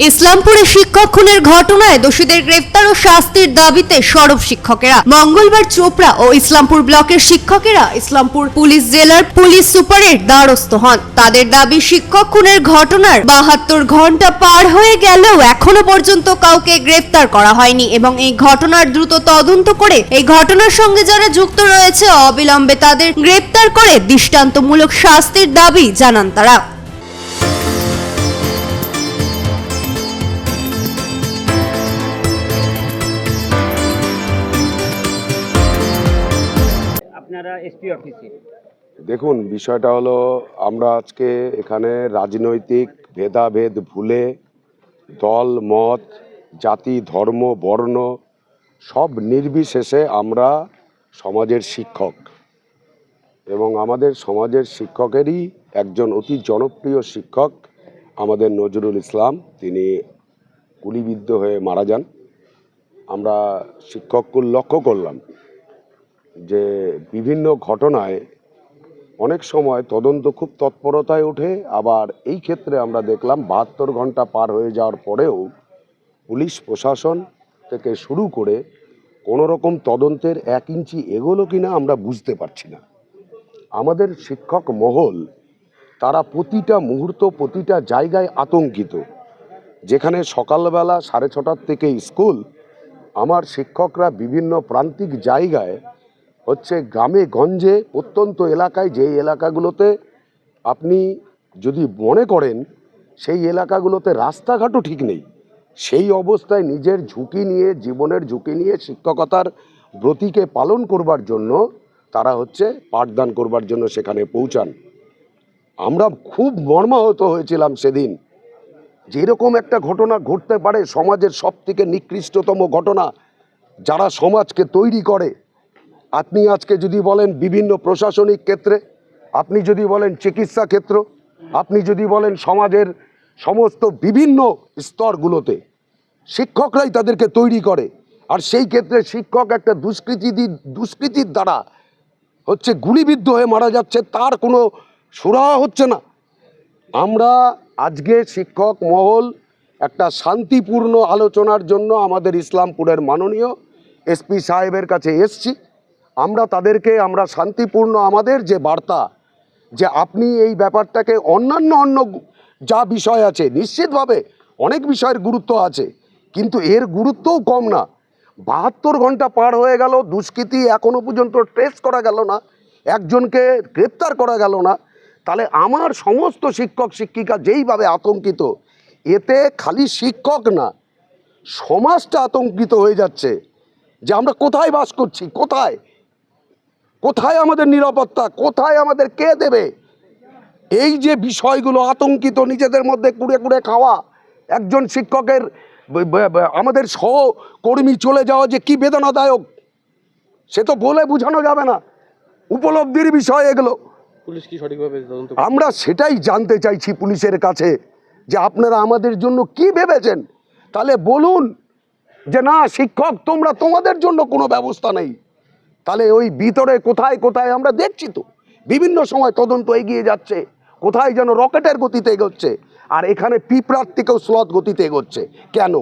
ইসলামপুরে শিক্ষক খুনের ঘটনায় দোষীদের গ্রেফতার ও শাস্তির দাবিতে সরব শিক্ষকেরা। মঙ্গলবার চোপড়া ও ইসলামপুর ব্লকের শিক্ষকেরা ইসলামপুর পুলিশ জেলার পুলিশ সুপারের দ্বারস্থ হন। তাদের দাবি, শিক্ষক খুনের ঘটনার 72 ঘন্টা পার হয়ে গেলেও এখনো পর্যন্ত কাউকে গ্রেফতার করা হয়নি এবং এই ঘটনার দ্রুত তদন্ত করে এই ঘটনার সঙ্গে যারা যুক্ত রয়েছে অবিলম্বে তাদের গ্রেফতার করে দৃষ্টান্তমূলক শাস্তির দাবি জানান তারা। দেখুন, বিষয়টা হলো, আমরা আজকে এখানে রাজনৈতিক ভেদাভেদ ভুলে দল মত জাতি ধর্ম বর্ণ সব নির্বিশেষে আমরা সমাজের শিক্ষক এবং আমাদের সমাজের শিক্ষকেরই একজন অতি জনপ্রিয় শিক্ষক আমাদের নজরুল ইসলাম, তিনি গুলিবিদ্ধ হয়ে মারা যান। আমরা শিক্ষককুল লক্ষ্য করলাম যে বিভিন্ন ঘটনায় অনেক সময় তদন্ত খুব তৎপরতায় ওঠে, আবার এই ক্ষেত্রে আমরা দেখলাম 72 ঘন্টা পার হয়ে যাওয়ার পরেও পুলিশ প্রশাসন থেকে শুরু করে কোনো রকম তদন্তের 1 ইঞ্চি এগোলো কিনা আমরা বুঝতে পারছি না। আমাদের শিক্ষক মহল তারা প্রতিটা মুহূর্ত প্রতিটা জায়গায় আতঙ্কিত। যেখানে সকালবেলা 6:30 থেকে স্কুল, আমার শিক্ষকরা বিভিন্ন প্রান্তিক জায়গায় হচ্ছে গ্রামে গঞ্জে প্রত্যন্ত এলাকায়, যেই এলাকাগুলোতে আপনি যদি মনে করেন সেই এলাকাগুলোতে রাস্তাঘাটও ঠিক নেই, সেই অবস্থায় নিজের ঝুঁকি নিয়ে, জীবনের ঝুঁকি নিয়ে শিক্ষকতার ব্রতিকে পালন করবার জন্য তারা হচ্ছে পাঠদান করবার জন্য সেখানে পৌঁছান। আমরা খুব মর্মাহত হয়েছিলাম সেদিন, যেরকম একটা ঘটনা ঘটতে পারে সমাজের সবথেকে নিকৃষ্টতম ঘটনা, যারা সমাজকে তৈরি করে। আপনি আজকে যদি বলেন বিভিন্ন প্রশাসনিক ক্ষেত্রে, আপনি যদি বলেন চিকিৎসা ক্ষেত্র, আপনি যদি বলেন সমাজের সমস্ত বিভিন্ন স্তরগুলোতে শিক্ষকরাই তাদেরকে তৈরি করে। আর সেই ক্ষেত্রে শিক্ষক একটা দুষ্কৃতির দ্বারা হচ্ছে গুলিবিদ্ধ হয়ে মারা যাচ্ছে, তার কোনো সুরাহা হচ্ছে না। আমরা আজকে শিক্ষক মহল একটা শান্তিপূর্ণ আলোচনার জন্য আমাদের ইসলামপুরের মাননীয় এসপি সাহেবের কাছে এসছি। আমরা শান্তিপূর্ণ আমাদের যে বার্তা, যে আপনি এই ব্যাপারটাকে অন্য যা বিষয় আছে, নিশ্চিতভাবে অনেক বিষয়ের গুরুত্ব আছে, কিন্তু এর গুরুত্বও কম না। 72 ঘন্টা পার হয়ে গেল, দুষ্কৃতী এখনো পর্যন্ত ট্রেস করা গেল না, একজনকে গ্রেপ্তার করা গেল না। তাহলে আমার সমস্ত শিক্ষক শিক্ষিকা যেইভাবে আতঙ্কিত, এতে খালি শিক্ষক না, সমাজটা আতঙ্কিত হয়ে যাচ্ছে যে আমরা কোথায় বাস করছি, কোথায় আমাদের নিরাপত্তা, কোথায় আমাদের কে দেবে। এই যে বিষয়গুলো, আতঙ্কিত, নিজেদের মধ্যে কুড়ে খাওয়া, একজন শিক্ষকের আমাদের সহকর্মী চলে যাওয়া যে কি বেদনাদায়ক, সে তো বলে বোঝানো যাবে না, উপলব্ধির বিষয় এগুলো। পুলিশ কি সঠিকভাবে তদন্ত? আমরা সেটাই জানতে চাইছি পুলিশের কাছে, যে আপনারা আমাদের জন্য কি ভেবেছেন। তাহলে বলুন যে না, শিক্ষক তোমাদের জন্য কোনো ব্যবস্থা নেই। তাহলে ওই ভিতরে কোথায় আমরা দেখছি তো বিভিন্ন সময় তদন্ত এগিয়ে যাচ্ছে, কোথায় যেন রকেটের গতিতে এগোচ্ছে, আর এখানে পিঁপড়ার থেকেও স্লথ গতিতে এগোচ্ছে কেন?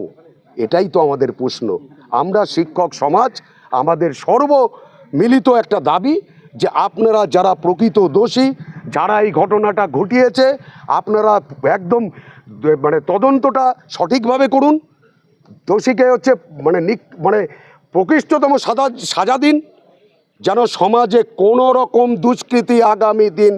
এটাই তো আমাদের প্রশ্ন। আমরা শিক্ষক সমাজ, আমাদের সর্বমিলিত একটা দাবি যে আপনারা যারা প্রকৃত দোষী, যারা এই ঘটনাটা ঘটিয়েছে, আপনারা একদম তদন্তটা সঠিকভাবে করুন, দোষীকে হচ্ছে প্রকৃষ্টতম সাজা দিন, যেন সমাজে কোনো রকম দুষ্কৃতি আগামী দিন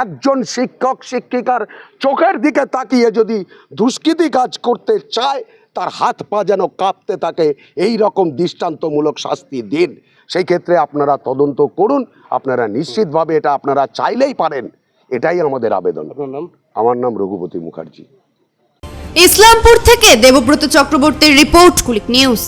একজন শিক্ষক শিক্ষিকার চোখের দিকে তাকিয়ে যদি দুষ্কৃতি কাজ করতে চায়, তার হাত পা যেন কাঁপতে থাকে, এই রকম দৃষ্টান্তমূলক শাস্তি দিন। সেই ক্ষেত্রে আপনারা তদন্ত করুন, আপনারা নিশ্চিতভাবে এটা আপনারা চাইলেই পারেন, এটাই আমাদের আবেদন। আপনার নাম? আমার নাম রঘুপতি মুখার্জি। ইসলামপুর থেকে দেবব্রত চক্রবর্তীর রিপোর্ট, কুলিক নিউজ।